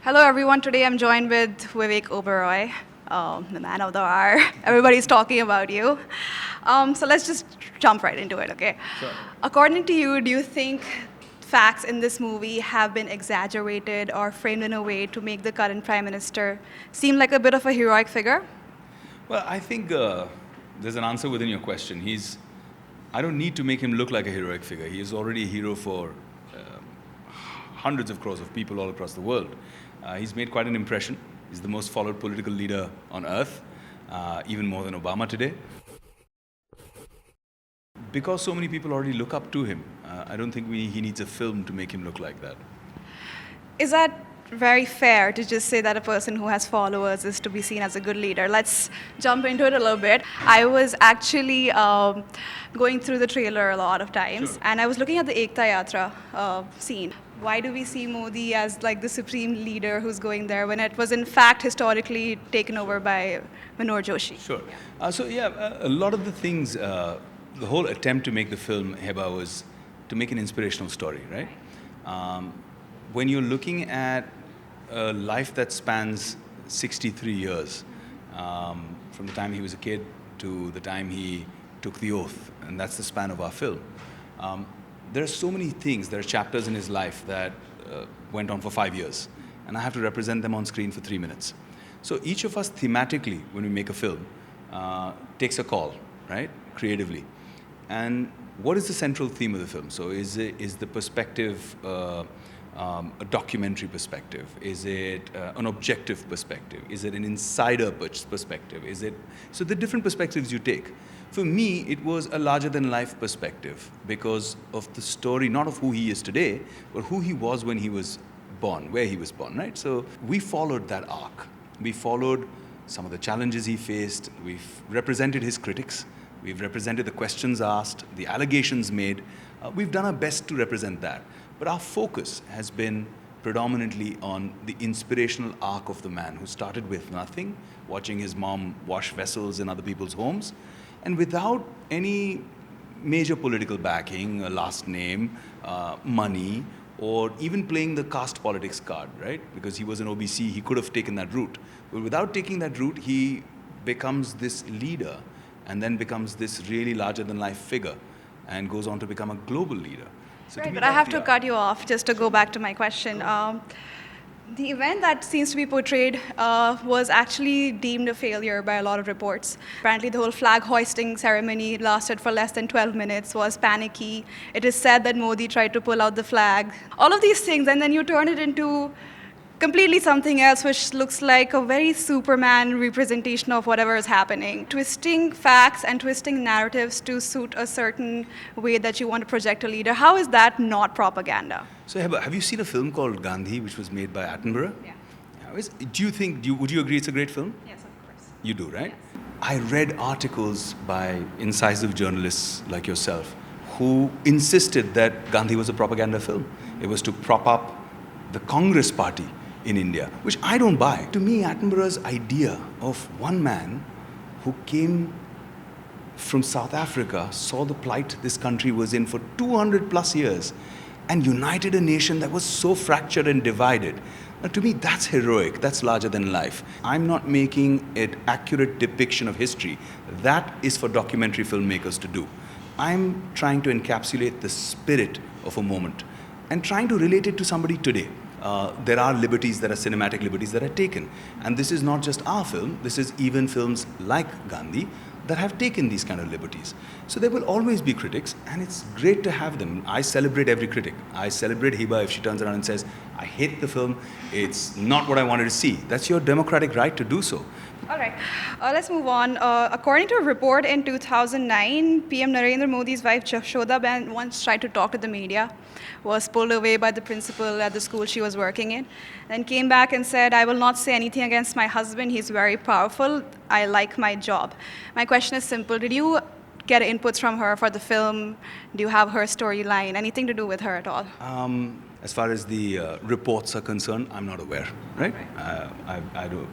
Hello, everyone. Today I'm joined with Vivek Oberoi, the man of the hour. Everybody's talking about you. So let's just jump right into it, okay? Sure. According to you, do you think facts in this movie have been exaggerated or framed in a way to make the current prime minister seem like a bit of a heroic figure? Well, I think there's an answer within your question. I don't need to make him look like a heroic figure. He is already a hero for hundreds of crores of people all across the world. He's made quite an impression. He's the most followed political leader on earth, even more than Obama today. Because so many people already look up to him, I don't think he needs a film to make him look like that. Is that very fair to just say that a person who has followers is to be seen as a good leader? Let's jump into it a little bit. I was actually going through the trailer a lot of times, Sure. and I was looking at the Ekta Yatra scene. Why do we see Modi as like the supreme leader who's going there when it was in fact historically taken over by Manoj Joshi? Sure. A lot of the things, the whole attempt to make the film Hiba was to make an inspirational story, right? When you're looking at a life that spans 63 years, from the time he was a kid to the time he took the oath, and that's the span of our film. There are so many things, there are chapters in his life that went on for 5 years, and I have to represent them on screen for 3 minutes. So each of us thematically, when we make a film, takes a call, right, creatively. And what is the central theme of the film? So is the perspective a documentary perspective? Is it an objective perspective? Is it an insider perspective? So the different perspectives you take. For me, it was a larger-than-life perspective because of the story, not of who he is today, but who he was when he was born, where he was born, right? So we followed that arc. We followed some of the challenges he faced. We've represented his critics. We've represented the questions asked, the allegations made. We've done our best to represent that. But our focus has been predominantly on the inspirational arc of the man who started with nothing, watching his mom wash vessels in other people's homes, and without any major political backing, a last name, money, or even playing the caste politics card, right? Because he was an OBC, he could have taken that route. But without taking that route, he becomes this leader and then becomes this really larger-than-life figure and goes on to become a global leader. So to Right, me, but I have that's to the cut you off just to go back to my question. The event that seems to be portrayed was actually deemed a failure by a lot of reports. Apparently, the whole flag hoisting ceremony lasted for less than 12 minutes, was panicky. It is said that Modi tried to pull out the flag. All of these things, and then you turn it into completely something else, which looks like a very Superman representation of whatever is happening. Twisting facts and twisting narratives to suit a certain way that you want to project a leader. How is that not propaganda? So have you seen a film called Gandhi, which was made by Attenborough? Yeah. Would you agree it's a great film? Yes, of course. You do, right? Yes. I read articles by incisive journalists like yourself who insisted that Gandhi was a propaganda film. It was to prop up the Congress party in India, which I don't buy. To me, Attenborough's idea of one man who came from South Africa, saw the plight this country was in for 200 plus years, and united a nation that was so fractured and divided. Now, to me, that's heroic. That's larger than life. I'm not making an accurate depiction of history. That is for documentary filmmakers to do. I'm trying to encapsulate the spirit of a moment and trying to relate it to somebody today. There are liberties that are cinematic liberties that are taken. And this is not just our film, this is even films like Gandhi that have taken these kind of liberties. So there will always be critics, and it's great to have them. I celebrate every critic. I celebrate Hiba if she turns around and says, I hate the film, it's not what I wanted to see. That's your democratic right to do so. All right, let's move on. According to a report in 2009, PM Narendra Modi's wife Jashoda once tried to talk to the media, was pulled away by the principal at the school she was working in, then came back and said, I will not say anything against my husband, he's very powerful, I like my job. My question is simple, did you get inputs from her for the film? Do you have her storyline? Anything to do with her at all? As far as the reports are concerned, I'm not aware, right?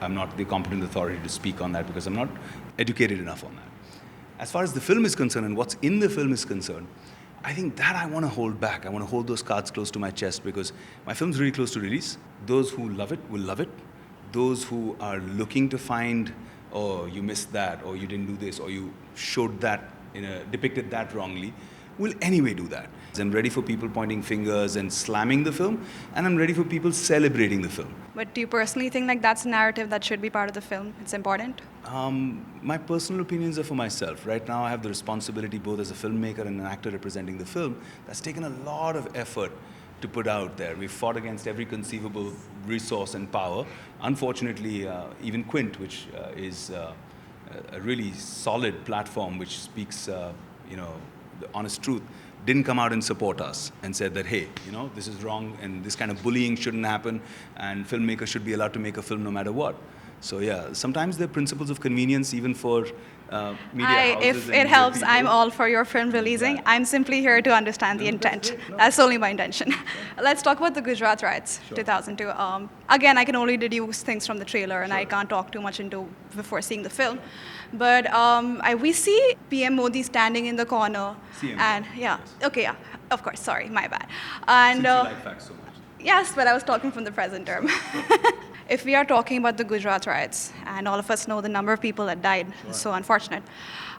I'm not the competent authority to speak on that because I'm not educated enough on that. As far as the film is concerned and what's in the film is concerned, I think that I want to hold back. I want to hold those cards close to my chest because my film's really close to release. Those who love it will love it. Those who are looking to find, oh, you missed that, or you didn't do this, or you showed that, depicted that wrongly, will anyway do that. I'm ready for people pointing fingers and slamming the film, and I'm ready for people celebrating the film. But do you personally think like that's a narrative that should be part of the film? It's important? My personal opinions are for myself. Right now I have the responsibility both as a filmmaker and an actor representing the film. That's taken a lot of effort to put out there. We've fought against every conceivable resource and power. Unfortunately, even Quint, which is a really solid platform which speaks the honest truth, didn't come out and support us and said that, hey, this is wrong and this kind of bullying shouldn't happen and filmmakers should be allowed to make a film no matter what. So yeah, sometimes there are principles of convenience even for media houses. If and it media helps, people. I'm all for your film releasing. I'm simply here to understand the intent. That's only my intention. Let's talk about the Gujarat Riots, 2002. Again, I can only deduce things from the trailer, and I can't talk too much into before seeing the film. But we see PM Modi standing in the corner. CM. And yeah, okay, yeah, of course, sorry, my bad. And Since you like facts so much. yes, but I was talking from the present term. If we are talking about the Gujarat riots, and all of us know the number of people that died, so unfortunate,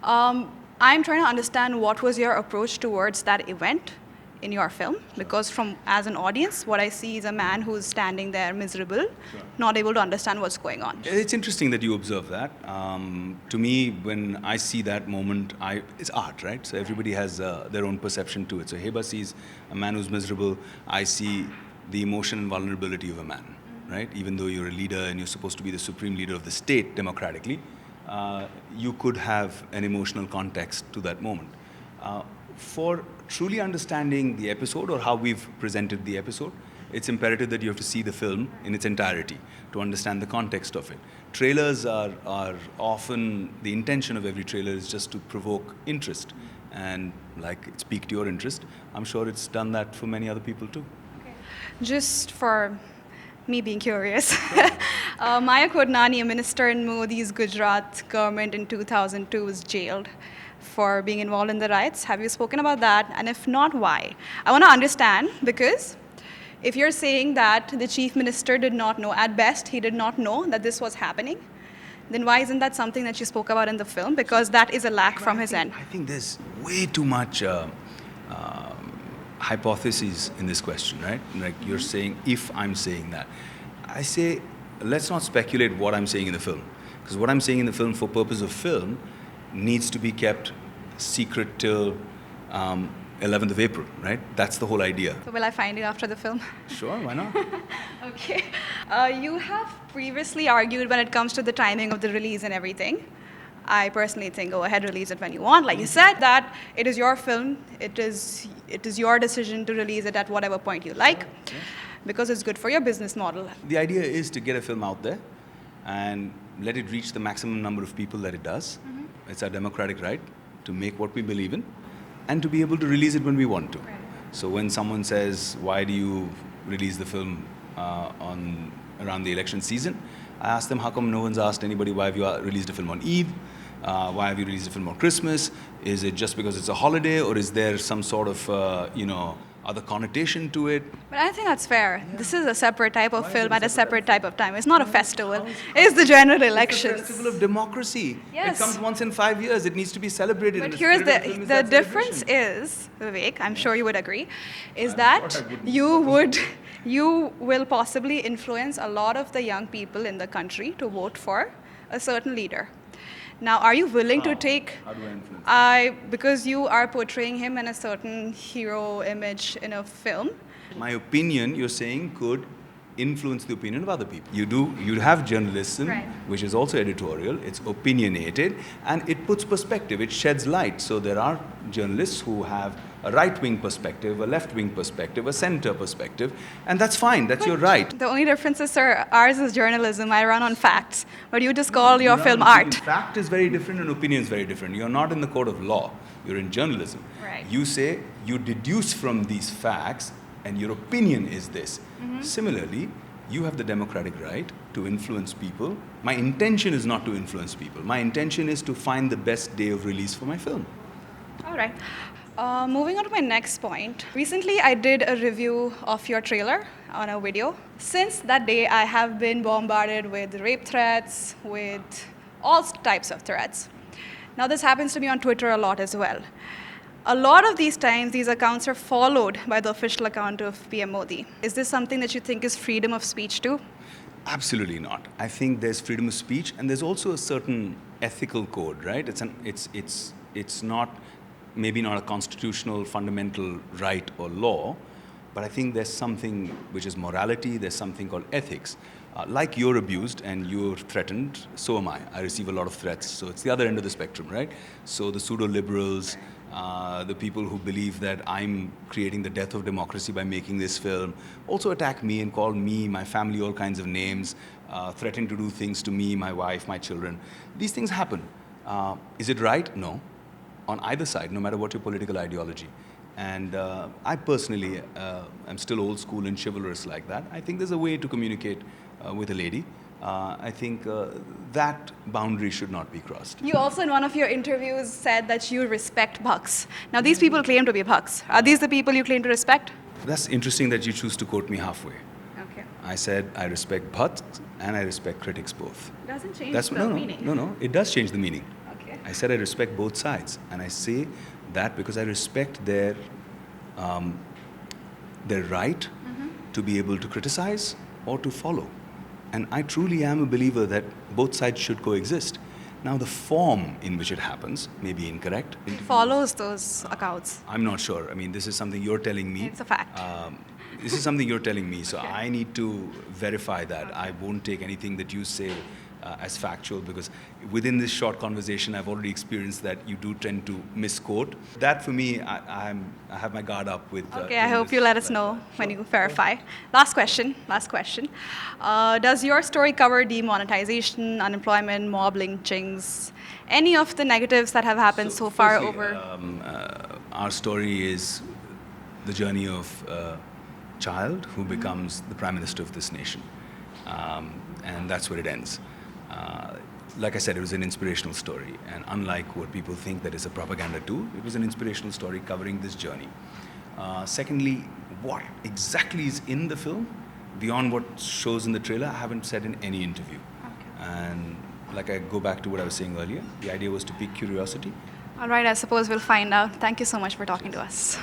I'm trying to understand what was your approach towards that event in your film, because as an audience, what I see is a man who's standing there miserable, not able to understand what's going on. It's interesting that you observe that. To me, when I see that moment, it's art, right? So everybody has their own perception to it. So Hiba sees a man who's miserable. I see the emotion and vulnerability of a man, right? Even though you're a leader and you're supposed to be the supreme leader of the state democratically, you could have an emotional context to that moment. For truly understanding the episode or how we've presented the episode, it's imperative that you have to see the film in its entirety to understand the context of it. Trailers are often, the intention of every trailer is just to provoke interest and like it's piqued your interest. I'm sure it's done that for many other people too. Just for me being curious, Maya Kodnani, a minister in Modi's Gujarat government in 2002, was jailed for being involved in the riots. Have you spoken about that? And if not, why? I want to understand, because if you're saying that the chief minister did not know, at best he did not know that this was happening, then why isn't that something that you spoke about in the film? Because that is a lack from his end. I think there's way too much hypotheses in this question, right? Like you're saying, if I'm saying that. I say, let's not speculate what I'm saying in the film. Because what I'm saying in the film, for purpose of film, needs to be kept secret till 11th of April, right? That's the whole idea. So will I find you after the film? Sure, why not? Okay. You have previously argued when it comes to the timing of the release and everything. I personally think go ahead, release it when you want. Like you said, that it is your film. It is your decision to release it at whatever point you like, because it's good for your business model. The idea is to get a film out there and let it reach the maximum number of people that it does. Mm-hmm. It's our democratic right to make what we believe in and to be able to release it when we want to. Right. So when someone says, why do you release the film around the election season? I ask them, how come no one's asked anybody, why have you released a film on Eid? Why have you released a film on Christmas? Is it just because it's a holiday, or is there some sort of, other connotation to it? But I think that's fair. Yeah. This is a separate type of film at a separate type of time. It's not a festival. It's the general elections. It's a festival of democracy. Yes. It comes once in 5 years. It needs to be celebrated. But here's the difference is, Vivek, I'm sure you would agree, is that you will possibly influence a lot of the young people in the country to vote for a certain leader. Now, are you willing to take... How do I influence? Because you are portraying him in a certain hero image in a film. My opinion, you're saying, could influence the opinion of other people. You have journalism, right, which is also editorial, it's opinionated, and it puts perspective, it sheds light. So there are journalists who have a right-wing perspective, a left-wing perspective, a center perspective, and that's fine, that's your right. The only difference is, sir, ours is journalism, I run on facts, but you just call your film art. Fact is very different and opinion is very different. You're not in the court of law, you're in journalism. Right. You say, you deduce from these facts, and your opinion is this. Mm-hmm. Similarly, you have the democratic right to influence people. My intention is not to influence people. My intention is to find the best day of release for my film. All right. Moving on to my next point. Recently, I did a review of your trailer on a video. Since that day, I have been bombarded with rape threats, with all types of threats. Now, this happens to me on Twitter a lot as well. A lot of these times, these accounts are followed by the official account of PM Modi. Is this something that you think is freedom of speech too? Absolutely not. I think there's freedom of speech, and there's also a certain ethical code, right? It's not maybe not a constitutional fundamental right or law, but I think there's something which is morality. There's something called ethics. Like you're abused and you're threatened, so am I. I receive a lot of threats. So it's the other end of the spectrum, right? So the pseudo-liberals, the people who believe that I'm creating the death of democracy by making this film, also attack me and call me, my family, all kinds of names, threatening to do things to me, my wife, my children. These things happen. Is it right? No. On either side, no matter what your political ideology. And I personally am still old school and chivalrous like that. I think there's a way to communicate with a lady. I think that boundary should not be crossed. You also, in one of your interviews, said that you respect Bhaks. Now, these people claim to be Bhaks. Are these the people you claim to respect? That's interesting that you choose to quote me halfway. Okay. I said I respect Bhats and I respect critics both. It doesn't change the meaning. No, it does change the meaning. Okay. I said I respect both sides, and I say that because I respect their right to be able to criticize or to follow. And I truly am a believer that both sides should coexist. Now, the form in which it happens may be incorrect. Follows those accounts. I'm not sure. I mean, this is something you're telling me. It's a fact. This is something you're telling me, so Okay. I need to verify that. I won't take anything that you say as factual, because within this short conversation, I've already experienced that you do tend to misquote. That, for me, I have my guard up with. Okay, I hope you let us know when you verify. Last question. Does your story cover demonetization, unemployment, mob lynchings, any of the negatives that have happened so far firstly, over? Our story is the journey of a child who becomes the Prime Minister of this nation. And that's where it ends. Like I said, it was an inspirational story. And unlike what people think that is a propaganda tool, it was an inspirational story covering this journey. Secondly, what exactly is in the film, beyond what shows in the trailer, I haven't said in any interview. Okay. And like I go back to what I was saying earlier, the idea was to pique curiosity. All right, I suppose we'll find out. Thank you so much for talking to us.